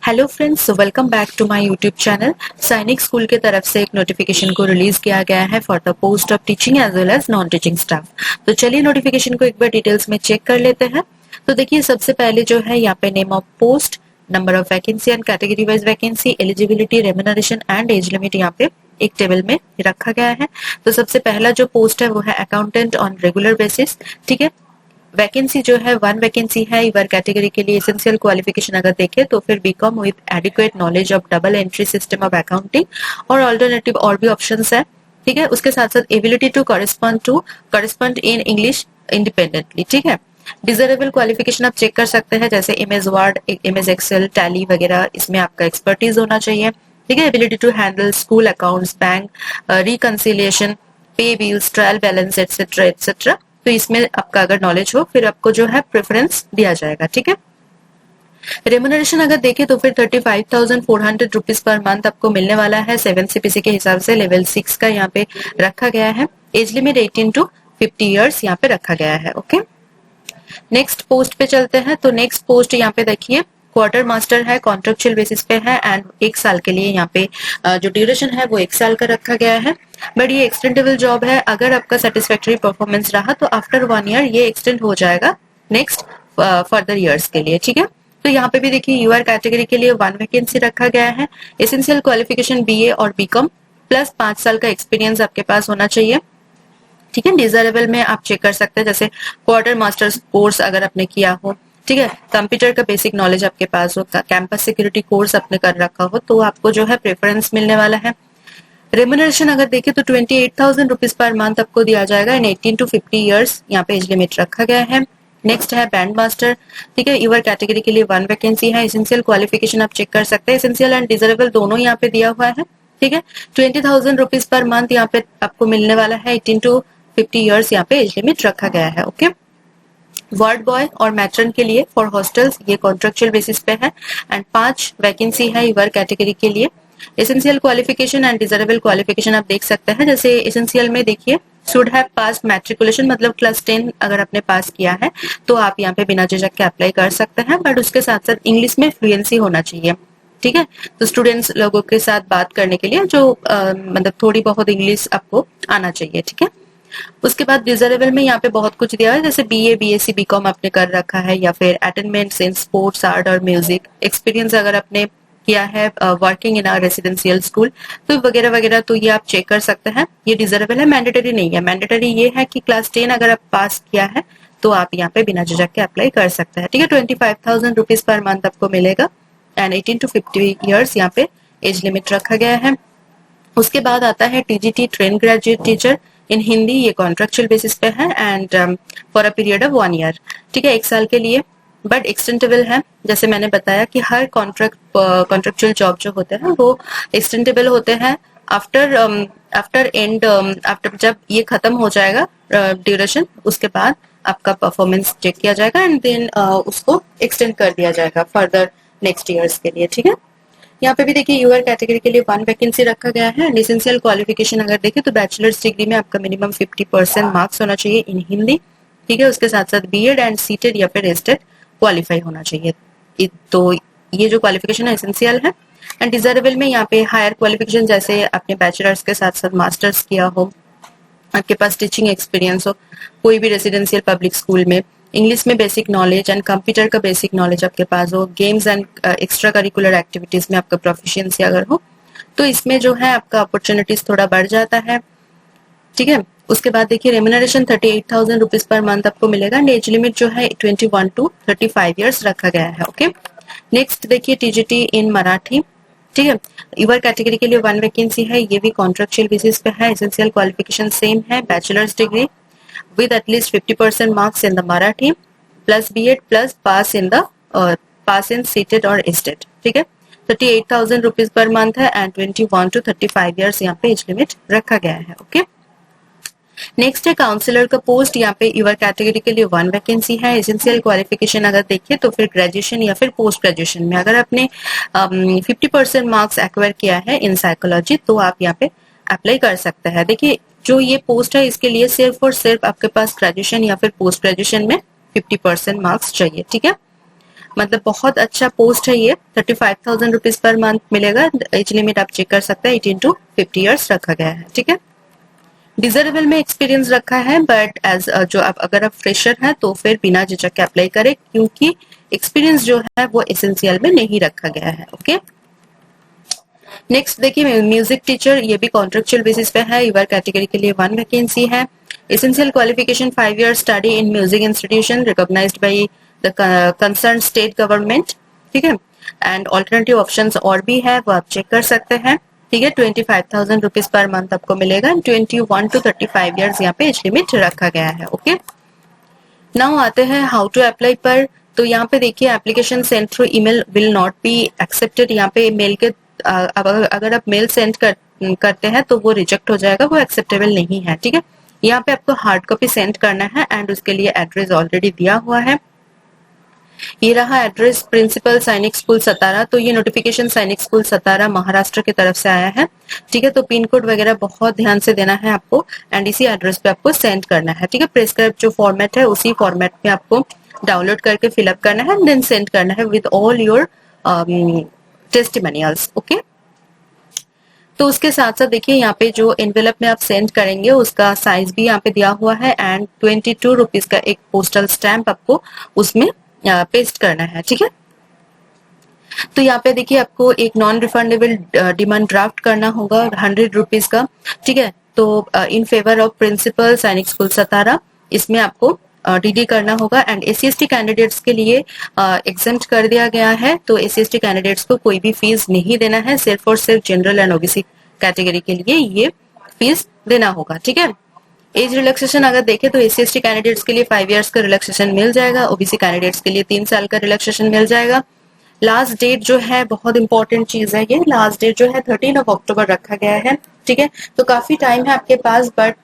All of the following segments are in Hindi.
Hello friends, welcome back to my YouTube channel. Sainik school की तरफ से एक नोटिफिकेशन को रिलीज किया गया है for the post of teaching as well as non teaching staff. तो चलिए नोटिफिकेशन को एक बार डिटेल्स में चेक कर लेते हैं। तो देखिए, सबसे पहले जो है यहाँ पे name of post, number of vacancy and category wise vacancy, eligibility, remuneration and age limit यहाँ पे एक टेबल में रखा गया है। तो सबसे पहला जो पोस्ट है वो है अकाउंटेंट ऑन रेगुलर बेसिस। ठीक है, वैकेंसी जो है 1 वैकेंसी है। ईवर कैटेगरी के लिए एसेंशियल क्वालिफिकेशन अगर देखें तो फिर BCom with adequate knowledge of double entry system of accounting और ऑल्टरनेटिव और भी ऑप्शंस है। ठीक है, उसके साथ साथ ability to correspond in English independently. ठीक है, डिजरेबल क्वालिफिकेशन आप चेक कर सकते हैं, जैसे MS Word, MS Excel, Tally वगैरह, इसमें आपका एक्सपर्टीज होना चाहिए। ठीक है, ability to handle school accounts, bank reconciliation, pay bills, trial balance et cetera et cetera. तो इसमें आपका अगर नॉलेज हो फिर आपको जो है प्रेफरेंस दिया जाएगा। ठीक है, रेम्यूनरेशन अगर देखें तो फिर 35,400 रुपीज पर मंथ आपको मिलने वाला है 7 CPC के हिसाब से। लेवल 6 का यहाँ पे रखा गया है। एज लिमिट 18 to 50 ईयर्स यहाँ पे रखा गया है। ओके, नेक्स्ट पोस्ट पे चलते हैं। तो नेक्स्ट पोस्ट यहाँ पे देखिए क्वार्टर मास्टर है, कॉन्ट्रेक्चुअल बेसिस पे है एंड 1 साल के लिए यहाँ पे जो ड्यूरेशन है वो 1 साल का रखा गया है। बट ये एक्सटेंडेबल जॉब है। अगर आपका सेटिस्फैक्टरी परफॉर्मेंस रहा तो आफ्टर 1 ईयर ये एक्सटेंड हो जाएगा नेक्स्ट फर्दर ईयर्स के लिए। ठीक है, तो यहाँ पे भी देखिए यूआर कैटेगरी के लिए 1 वैकेंसी रखा गया है। एसेंशियल क्वालिफिकेशन बीए और बीकॉम प्लस 5 साल का एक्सपीरियंस आपके पास होना चाहिए। ठीक है, डिजरेबल में आप चेक कर सकते हैं, जैसे क्वार्टर मास्टर्स कोर्स अगर आपने किया हो, ठीक है, कंप्यूटर का बेसिक नॉलेज आपके पास हो, कैंपस सिक्योरिटी कोर्स आपने कर रखा हो, तो आपको जो है प्रेफरेंस मिलने वाला है। रेम्यूनरेशन अगर देखें तो 28,000 रुपीज पर मंथ आपको दिया जाएगा इन 18 to 50 ईयर्स यहाँ पे एज लिमिट रखा गया है। नेक्स्ट है बैंड मास्टर। ठीक है, यूआर कैटेगरी के लिए 1 वैकेंसी है। एसेंशियल क्वालिफिकेशन आप चेक कर सकते हैं, एसेंशियल एंड डिजरेबल दोनों यहाँ पे दिया हुआ है। ठीक है, 20,000 रुपीज पर मंथ यहाँ पे आपको मिलने वाला है। 18 to 50 ईयर्स यहाँ पे एज लिमिट रखा गया है। ओके, वार्ड बॉय और मैट्रन के लिए फॉर हॉस्टल्स ये कॉन्ट्रेक्चुअल बेसिस पे है एंड 5 वैकेंसी है यूआर कैटेगरी के लिए। Essential qualification and desirable qualification आप देख सकते हैं, जैसे एसेंशियल में देखिए शुड हैव पास मैट्रिकुलेशन, मतलब क्लास 10 अगर आपने पास किया है तो आप यहाँ पे बिना झिझक के अप्लाई कर सकते हैं। बट उसके साथ साथ इंग्लिश में फ्लुएंसी होना चाहिए। ठीक है, तो स्टूडेंट्स लोगों के साथ बात करने के लिए जो मतलब थोड़ी बहुत इंग्लिश आपको आना चाहिए। ठीक है, उसके बाद डिजरेबल में यहाँ पे बहुत कुछ दिया है, जैसे बीए, बीएससी, बीकॉम आपने कर रखा है या फिर अटेनमेंट्स इन स्पोर्ट्स, आर्ट और म्यूजिक, एक्सपीरियंस अगर आपने किया है working in a residential school, तो वगैरह वगैरह, तो ये आप चेक कर सकते हैं। ये डिजरेबल है, मैंडेटरी नहीं है। मैंडेटरी ये है कि क्लास 10 अगर आप पास किया है तो आप यहाँ पे बिना झिझक के अप्लाई कर सकते हैं। ठीक है, 25,000 रुपीज पर मंथ आपको मिलेगा एंड 18 to 50 ईयर्स यहाँ पे एज लिमिट रखा गया है। उसके बाद आता है टीजीटी, ट्रेन ग्रेजुएट टीचर इन हिंदी, ये कॉन्ट्रेक्चुअल बेसिस पे है and for a period of 1 year. ठीक है, 1 साल के लिए, बट एक्सटेंडेबल है। जैसे मैंने बताया कि हर कॉन्ट्रेक्चुअल जॉब जो होते हैं वो एक्सटेंडेबल होते हैं आफ्टर जब ये खत्म हो जाएगा ड्यूरेशन, उसके बाद आपका परफॉर्मेंस चेक किया जाएगा एंड देन उसको एक्सटेंड कर दिया जाएगा फर्दर नेक्स्ट ईयर्स के लिए। ठीक है, यहाँ पे भी देखिए यूआर कैटेगरी के लिए 1 वैकेंसी रखा गया है। एसेंशियल क्वालिफिकेशन अगर देखें तो बैचलर्स डिग्री में आपका मिनिमम 50% मार्क्स होना चाहिए इन हिंदी। ठीक है, उसके साथ साथ बीएड एंड सीटेड या फिर एस्टेड क्वालिफाई होना चाहिए। तो ये जो क्वालिफिकेशन है एसेंशियल है। एंड डिजरेबल में यहाँ पे हायर क्वालिफिकेशन, जैसे आपने बैचलर्स के साथ साथ मास्टर्स किया हो, आपके पास टीचिंग एक्सपीरियंस हो कोई भी रेसिडेंशियल पब्लिक स्कूल में, इंग्लिश में बेसिक नॉलेज एंड कंप्यूटर का बेसिक नॉलेज आपके पास हो, games and extra curricular activities में आपका प्रोफिशिएंसी अगर हो, तो इसमें जो है आपका अपॉर्चुनिटीज थोड़ा बढ़ जाता है। ठीक है, उसके बाद देखिए रेम्यूनरेशन 38,000 रुपीज पर मंथ आपको मिलेगा। एज लिमिट जो है 21 to 35 ईयर्स रखा गया है। ओके, नेक्स्ट देखिए टीजीटी इन मराठी। ठीक है, यूआर कैटेगरी के लिए 1 वैकेंसी है, ये भी कॉन्ट्रेक्चुअल बेसिस पे है। एसेंशियल क्वालिफिकेशन सेम है, bachelors degree with at least 50% marks in the Marathi plus B.Ed plus pass in seated or ested। ठीक है, 38,000 रुपीज पर मंथ है एंड 21 to 35 ईयर्स यहाँ पे एज लिमिट रखा गया है। ओके, नेक्स्ट है काउंसलर का पोस्ट। यहाँ पे यूआर कैटेगरी के लिए 1 वैकेंसी है। एसेंशियल क्वालिफिकेशन अगर देखिए तो फिर ग्रेजुएशन या फिर पोस्ट ग्रेजुएशन में अगर आपने 50% मार्क्स एक्वायर किया है इन साइकोलॉजी तो आप यहाँ पे अप्लाई कर सकते हैं। देखिए जो ये पोस्ट है इसके लिए सिर्फ और सिर्फ आपके पास ग्रेजुएशन या फिर पोस्ट ग्रेजुएशन में 50% मार्क्स चाहिए। ठीक है, मतलब बहुत अच्छा पोस्ट है ये। 35,000 रुपीज पर मंथ मिलेगा। एज लिमिट आप चेक कर सकते हैं, 18 to 50 ईयर्स रखा गया है। ठीक है, डिजरेबल में एक्सपीरियंस रखा है, बट एज जो आप अगर आप फ्रेशर हैं तो फिर बिना झिझक के अप्लाई करें, क्योंकि एक्सपीरियंस जो है वो एसेंशियल में नहीं रखा गया है। ओके, नेक्स्ट देखिए म्यूजिक टीचर, ये भी कॉन्ट्रेक्चुअल बेसिस पे है। यूआर कैटेगरी के लिए 1 वैकेंसी है। Essential qualification 5 year study in music institution recognised by the concern state government. ठीक है, एंड ऑल्टरनेटिव ऑप्शंस और भी है, वो आप चेक कर सकते हैं। ठीक है, 25,000 रुपीज पर मंथ आपको मिलेगा। 21 to 35 ईयर्स यहाँ पे एज लिमिट रखा गया है। ओके, नाउ आते हैं हाउ टू अप्लाई पर। तो यहाँ पे देखिए application send through email will not be accepted. यहाँ पे मेल के अगर आप मेल सेंड करते हैं तो वो रिजेक्ट हो जाएगा, वो एक्सेप्टेबल नहीं है। ठीक है, यहाँ पे आपको हार्ड कॉपी सेंड करना है एंड उसके लिए एड्रेस ऑलरेडी दिया हुआ है। ये रहा एड्रेस, प्रिंसिपल सैनिक स्कूल सतारा। तो ये नोटिफिकेशन सैनिक स्कूल सतारा महाराष्ट्र की तरफ से आया है। ठीक है, तो पिन कोड वगैरह बहुत ध्यान से देना है आपको एंड इसी एड्रेस पे आपको सेंड करना है। ठीक है, प्रेस्क्राइब जो फॉर्मेट है उसी फॉर्मेट में आपको डाउनलोड करके फिलअप करना है, देन सेंड करना है with all your testimonials. Okay, तो उसके साथ साथ देखिए यहाँ पे जो एनवेलप में आप सेंड करेंगे उसका साइज भी यहाँ पे दिया हुआ है एंड 22 रुपीज का एक पोस्टल स्टैंप आपको उसमें पेस्ट करना है। ठीक है, तो यहाँ पे देखिए आपको एक नॉन रिफंडेबल डिमांड ड्राफ्ट करना होगा 100 रुपीज का। ठीक है, तो इन फेवर ऑफ प्रिंसिपल सैनिक स्कूल सतारा, इसमें आपको डीडी करना होगा। एंड एससी/एसटी कैंडिडेट्स के लिए एग्जेम्प्ट कर दिया गया है, तो एससी/एसटी कैंडिडेट्स को कोई भी फीस नहीं देना है, सिर्फ और सिर्फ जनरल एंड ओबीसी कैटेगरी के लिए ये फीस देना होगा। ठीक है, एज रिलैक्सेशन अगर देखें तो एससी/एसटी कैंडिडेट्स के लिए 5 इयर्स का रिलैक्सेशन मिल जाएगा, ओबीसी कैंडिडेट्स के लिए 3 साल का रिलैक्सेशन मिल जाएगा। लास्ट डेट जो है बहुत इंपॉर्टेंट चीज है, ये लास्ट डेट जो है 13 अक्टूबर रखा गया है। ठीक है, तो काफी टाइम है आपके पास, बट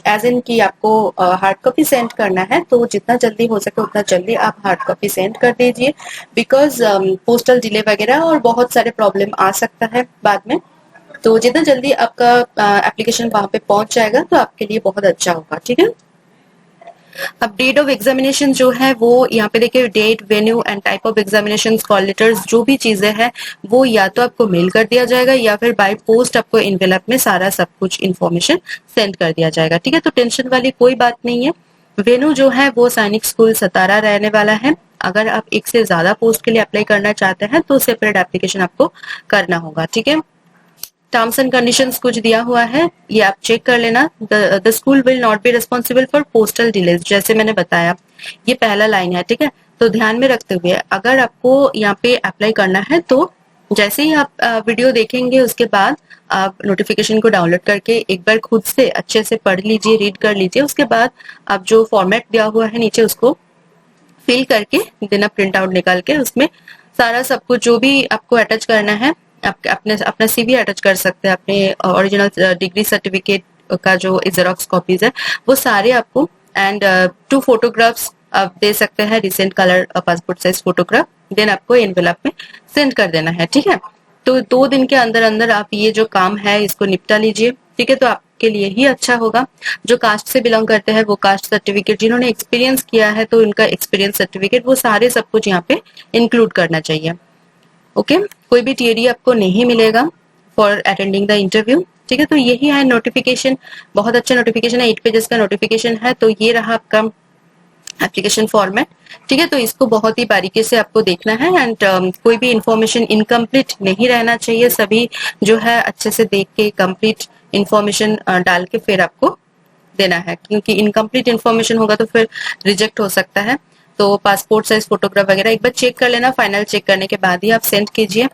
एज इन की आपको हार्ड कॉपी सेंड करना है, तो जितना जल्दी हो सके उतना जल्दी आप हार्ड कॉपी सेंड कर दीजिए, बिकॉज पोस्टल डिले वगैरह और बहुत सारे प्रॉब्लम आ सकता है बाद में। तो जितना जल्दी आपका एप्लीकेशन वहां पे पहुंच जाएगा तो आपके लिए बहुत अच्छा होगा। ठीक है, अब डेट ऑफ एग्जामिनेशन जो है वो यहाँ पे देखिए date, venue and type of examination, call letters, जो भी चीजें हैं वो या तो आपको मेल कर दिया जाएगा या फिर बाय पोस्ट आपको एनवेलप में सारा सब कुछ इन्फॉर्मेशन सेंड कर दिया जाएगा। ठीक है, तो टेंशन वाली कोई बात नहीं है। वेन्यू जो है वो सैनिक स्कूल सतारा रहने वाला है। अगर आप एक से ज्यादा पोस्ट के लिए अप्लाई करना चाहते हैं तो सेपरेट एप्लीकेशन आपको करना होगा। ठीक है, टर्म्स एंड कंडीशंस कुछ दिया हुआ है, ये आप चेक कर लेना। The school will not be responsible for postal delays, जैसे मैंने बताया ये पहला लाइन है। ठीक है, तो ध्यान में रखते हुए अगर आपको यहाँ पे अप्लाई करना है तो जैसे ही आप वीडियो देखेंगे उसके बाद आप नोटिफिकेशन को डाउनलोड करके एक बार खुद से अच्छे से पढ़ लीजिए, रीड कर लीजिए। उसके बाद आप जो फॉर्मेट दिया हुआ है नीचे उसको फिल करके देना, प्रिंट आउट निकाल के उसमें सारा सब कुछ जो भी आपको अटैच करना है, अपना सीवी अटैच कर सकते हैं, अपने ओरिजिनल डिग्री सर्टिफिकेट का जो जेरोक्स कॉपीज है वो सारे आपको, एंड 2 फोटोग्राफ्स आप दे सकते हैं, recent colour passport size photograph, then आपको एनवेलप में सेंड कर देना है। ठीक है, तो 2 दिन के अंदर अंदर आप ये जो काम है इसको निपटा लीजिए। ठीक है, तो आपके लिए ही अच्छा होगा। जो कास्ट से बिलोंग करते हैं वो कास्ट सर्टिफिकेट, जिन्होंने एक्सपीरियंस किया है तो उनका एक्सपीरियंस सर्टिफिकेट, वो सारे सब कुछ यहाँ पे इंक्लूड करना चाहिए। ओके, कोई भी टीएडी आपको नहीं मिलेगा फॉर अटेंडिंग द इंटरव्यू। ठीक है, तो यही है नोटिफिकेशन, बहुत अच्छा नोटिफिकेशन है, 8 पेजेस का नोटिफिकेशन है। तो ये रहा आपका एप्लीकेशन फॉर्मेट। ठीक है, तो इसको बहुत ही बारीकी से आपको देखना है एंड कोई भी इंफॉर्मेशन इनकम्प्लीट नहीं रहना चाहिए, सभी जो है अच्छे से देख के कंप्लीट इंफॉर्मेशन डाल के फिर आपको देना है, क्योंकि इनकम्प्लीट इंफॉर्मेशन होगा तो फिर रिजेक्ट हो सकता है। तो पासपोर्ट साइज फोटोग्राफ वगैरह एक बार चेक कर लेना, फाइनल चेक करने के बाद ही आप सेंड कीजिए।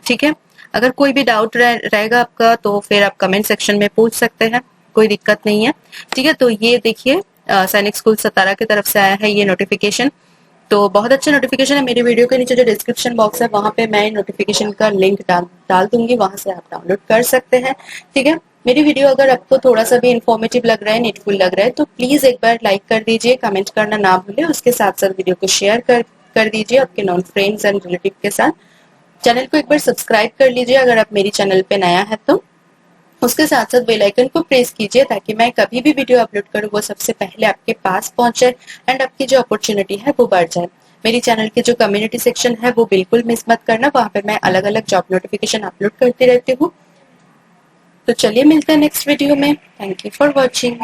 ठीक है, अगर कोई भी डाउट रहेगा आपका तो फिर आप कमेंट सेक्शन में पूछ सकते हैं, कोई दिक्कत नहीं है। ठीक है, तो ये देखिए सैनिक स्कूल सतारा की तरफ से आया है ये नोटिफिकेशन, तो बहुत अच्छा नोटिफिकेशन है। मेरी वीडियो के नीचे जो डिस्क्रिप्शन बॉक्स है वहां पे मैं नोटिफिकेशन का लिंक डाल दूंगी, वहां से आप डाउनलोड कर सकते हैं। ठीक है, मेरी वीडियो अगर आपको थोड़ा सा भी इन्फॉर्मेटिव लग रहा है, नीडफुल लग रहा है, तो प्लीज एक बार लाइक कर दीजिए, कमेंट करना ना भूले, उसके साथ साथ वीडियो को शेयर कर दीजिए आपके नॉन फ्रेंड्स एंड रिलेटिव के साथ। चैनल को एक बार सब्सक्राइब कर लीजिए अगर आप मेरी चैनल पे नया है तो। उसके साथ साथ बेल आइकन को प्रेस कीजिए ताकि मैं कभी भी वीडियो अपलोड करूँ वो सबसे पहले आपके पास पहुंचे एंड आपकी जो अपॉर्चुनिटी है वो बढ़ जाए। मेरी चैनल के जो कम्युनिटी सेक्शन है वो बिल्कुल मिस मत करना, वहां पे मैं अलग अलग जॉब नोटिफिकेशन अपलोड करती रहती हूँ। तो चलिए मिलते हैं नेक्स्ट वीडियो में। Thank you for watching.